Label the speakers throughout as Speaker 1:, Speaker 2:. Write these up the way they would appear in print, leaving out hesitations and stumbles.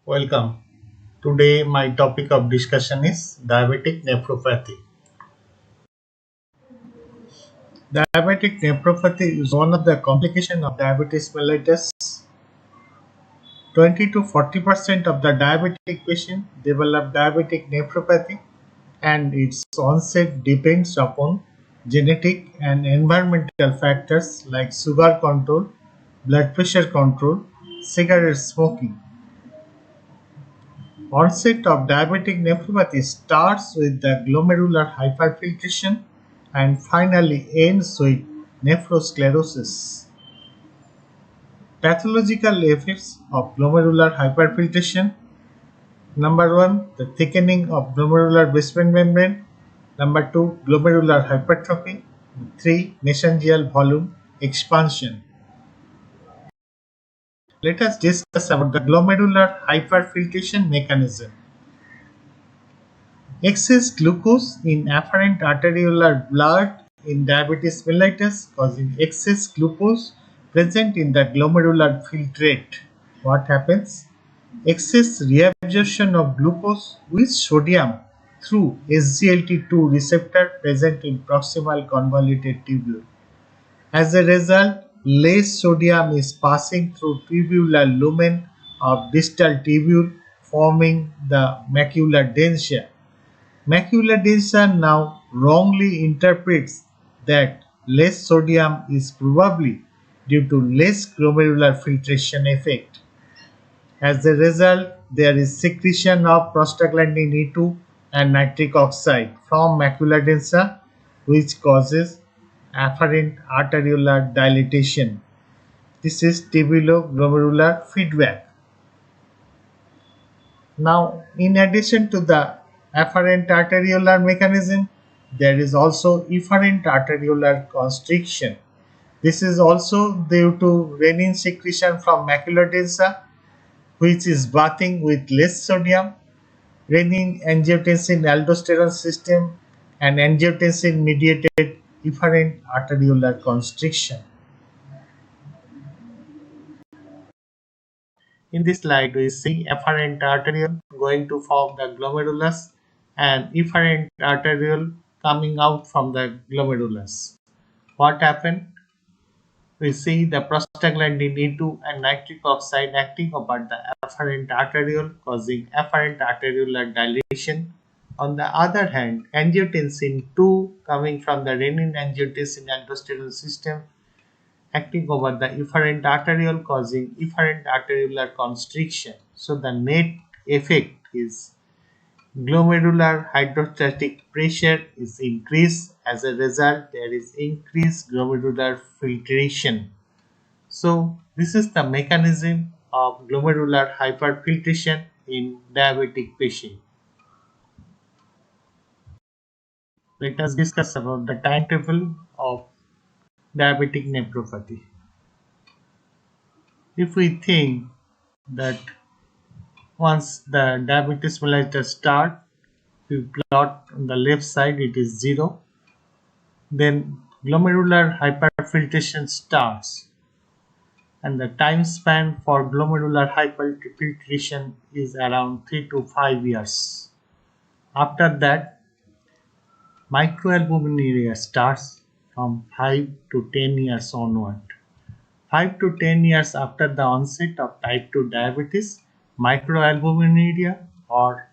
Speaker 1: Welcome. Today my topic of discussion is diabetic nephropathy. Diabetic nephropathy is one of the complications of diabetes mellitus. 20 to 40% of the diabetic patients develop diabetic nephropathy and its onset depends upon genetic and environmental factors like sugar control, blood pressure control, cigarette smoking. Onset of diabetic nephropathy starts with the glomerular hyperfiltration and finally ends with nephrosclerosis. Pathological effects of glomerular hyperfiltration: number 1, the thickening of glomerular basement membrane; number 2, glomerular hypertrophy; 3, mesangial volume expansion. Let us discuss about the glomerular hyperfiltration mechanism. Excess glucose in afferent arteriolar blood in diabetes mellitus causing excess glucose present in the glomerular filtrate. What happens? Excess reabsorption of glucose with sodium through SGLT2 receptor present in proximal convoluted tubule. As a result, less sodium is passing through tubular lumen of distal tubule forming the macular densa. Macular densa now wrongly interprets that less sodium is probably due to less glomerular filtration effect. As a result, there is secretion of prostaglandin E2 and nitric oxide from macular densa, which causes afferent arteriolar dilatation. This is tubuloglomerular feedback. Now, in addition to the afferent arteriolar mechanism, there is also efferent arteriolar constriction. This is also due to renin secretion from macular densa, which is bathing with less sodium, renin angiotensin aldosterone system, and angiotensin mediated efferent arteriolar constriction. In this slide, we see afferent arteriole going to form the glomerulus and efferent arteriole coming out from the glomerulus. What happened? We see the prostaglandin E2 and nitric oxide acting upon the afferent arteriole, causing afferent arteriolar dilation. On the other hand, angiotensin 2 coming from the renin angiotensin aldosterone system acting over the efferent arteriole causing efferent arteriolar constriction. So the net effect is glomerular hydrostatic pressure is increased. As a result, there is increased glomerular filtration. So this is the mechanism of glomerular hyperfiltration in diabetic patient. Let us discuss about the timetable of diabetic nephropathy. If we think that once the diabetes mellitus start, we plot on the left side it is 0. Then glomerular hyperfiltration starts and the time span for glomerular hyperfiltration is around 3 to 5 years. After that, microalbuminuria starts from 5 to 10 years onward. 5 to 10 years after the onset of type 2 diabetes, microalbuminuria or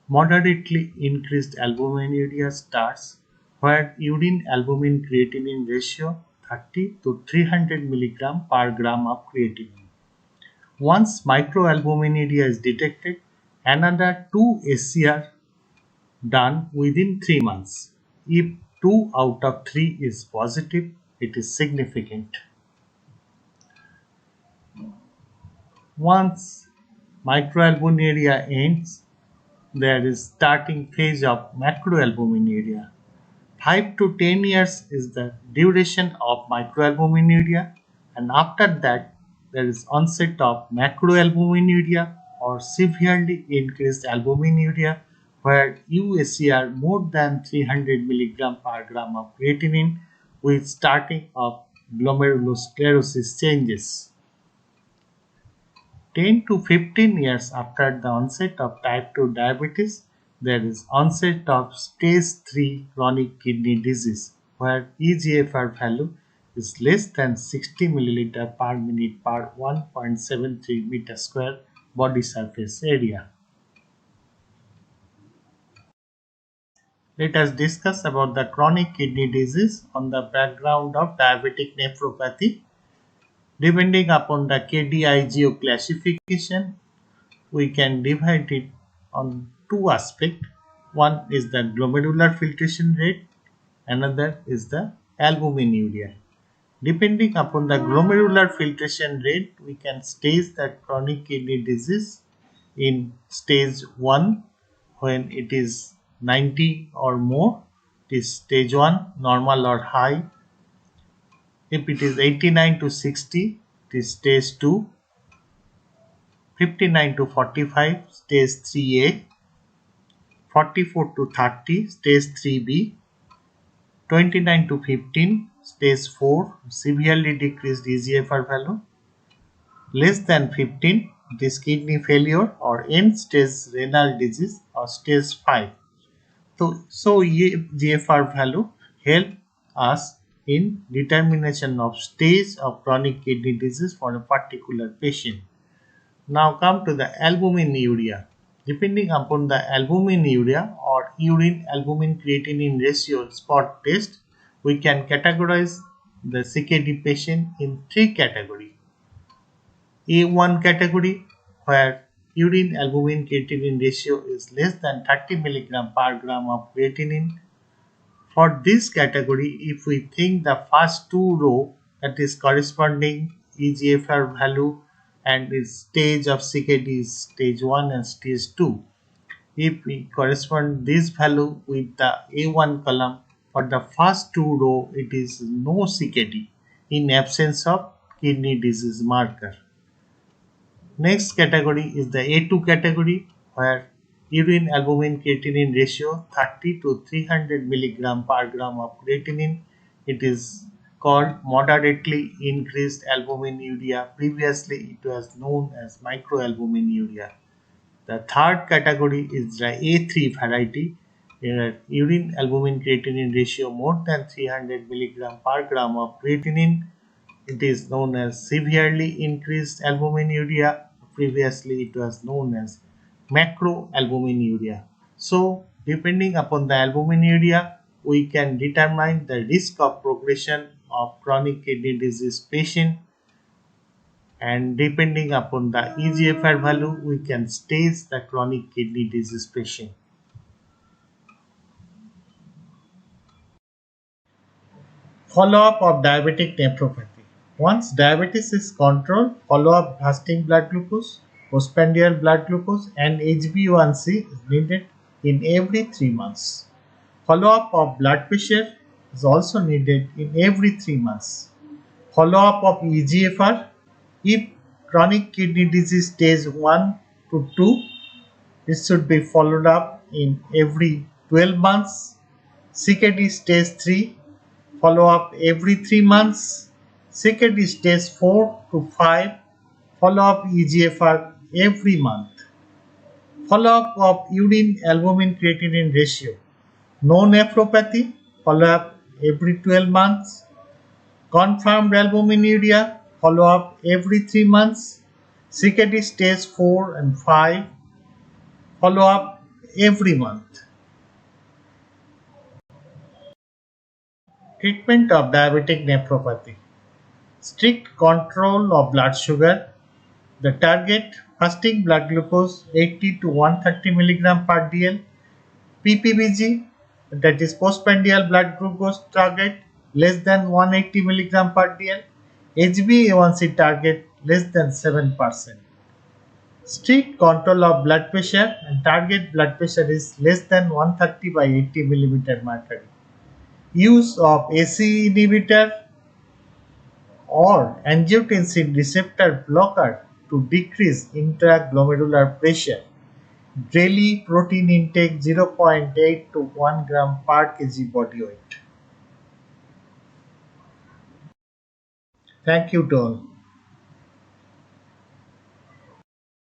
Speaker 1: moderately increased albuminuria starts, where urine albumin creatinine ratio 30 to 300 mg per gram of creatinine. Once microalbuminuria is detected, another 2 SCR done within 3 months. If 2 out of 3 is positive, it is significant. Once microalbuminuria ends, there is starting phase of macroalbuminuria. 5 to 10 years is the duration of microalbuminuria, and after that there is onset of macroalbuminuria or severely increased albuminuria, where UACR more than 300 mg per gram of creatinine with starting of glomerulosclerosis changes. 10 to 15 years after the onset of type 2 diabetes, there is onset of stage 3 chronic kidney disease, where eGFR value is less than 60 milliliter per minute per 1.73 meter square body surface area. Let us discuss about the chronic kidney disease on the background of diabetic nephropathy. Depending upon the KDIGO classification, we can divide it on two aspects. One is the glomerular filtration rate, another is the albuminuria. Depending upon the glomerular filtration rate, we can stage that chronic kidney disease in stage 1 when it is 90 or more. It is stage 1, normal or high. If it is 89 to 60, it is stage 2. 59 to 45, stage 3A. 44 to 30, stage 3B. 29 to 15, stage 4, severely decreased eGFR value. Less than 15, it is kidney failure or end stage renal disease or stage 5. So eGFR value help us in determination of stage of chronic kidney disease for a particular patient. Now come to the albuminuria. Depending upon the albuminuria or urine albumin creatinine ratio spot test, we can categorize the CKD patient in three categories. A1 category, where urine albumin creatinine ratio is less than 30 mg per gram of creatinine. For this category, if we think the first two row, that is corresponding eGFR value and its stage of CKD is stage 1 and stage 2. If we correspond this value with the A1 column, for the first two row it is no CKD in absence of kidney disease marker. Next category is the A2 category, where urine albumin creatinine ratio 30 to 300 mg per gram of creatinine. It is called moderately increased albuminuria. Previously it was known as microalbuminuria. The third category is the A3 variety, where urine albumin creatinine ratio more than 300 mg per gram of creatinine. It is known as severely increased albuminuria. Previously, it was known as macroalbuminuria. So, depending upon the albuminuria, we can determine the risk of progression of chronic kidney disease patient, and depending upon the eGFR value, we can stage the chronic kidney disease patient. Follow-up of diabetic nephropathy. Once diabetes is controlled, follow-up fasting blood glucose, postprandial blood glucose and HbA1c is needed in every 3 months. Follow-up of blood pressure is also needed in every 3 months. Follow-up of eGFR. If chronic kidney disease stage 1 to 2, it should be followed up in every 12 months. CKD stage 3, follow up every 3 months. CKD stage 4 to 5, follow up eGFR every month. Follow up of urine albumin creatinine ratio. No nephropathy, follow up every 12 months. Confirmed albuminuria, follow up every 3 months. CKD stage 4 and 5, follow up every month. Treatment of diabetic nephropathy. Strict control of blood sugar. The target fasting blood glucose 80 to 130 mg per dl. PPBG, that is postprandial blood glucose target, less than 180 mg per dl. HbA1c target less than 7%. Strict control of blood pressure, and target blood pressure is less than 130 by 80 mm mercury. Use of ACE inhibitor or angiotensin receptor blocker to decrease intraglomerular pressure. Daily protein intake 0.8 to 1 gram per kg body weight. Thank you to all.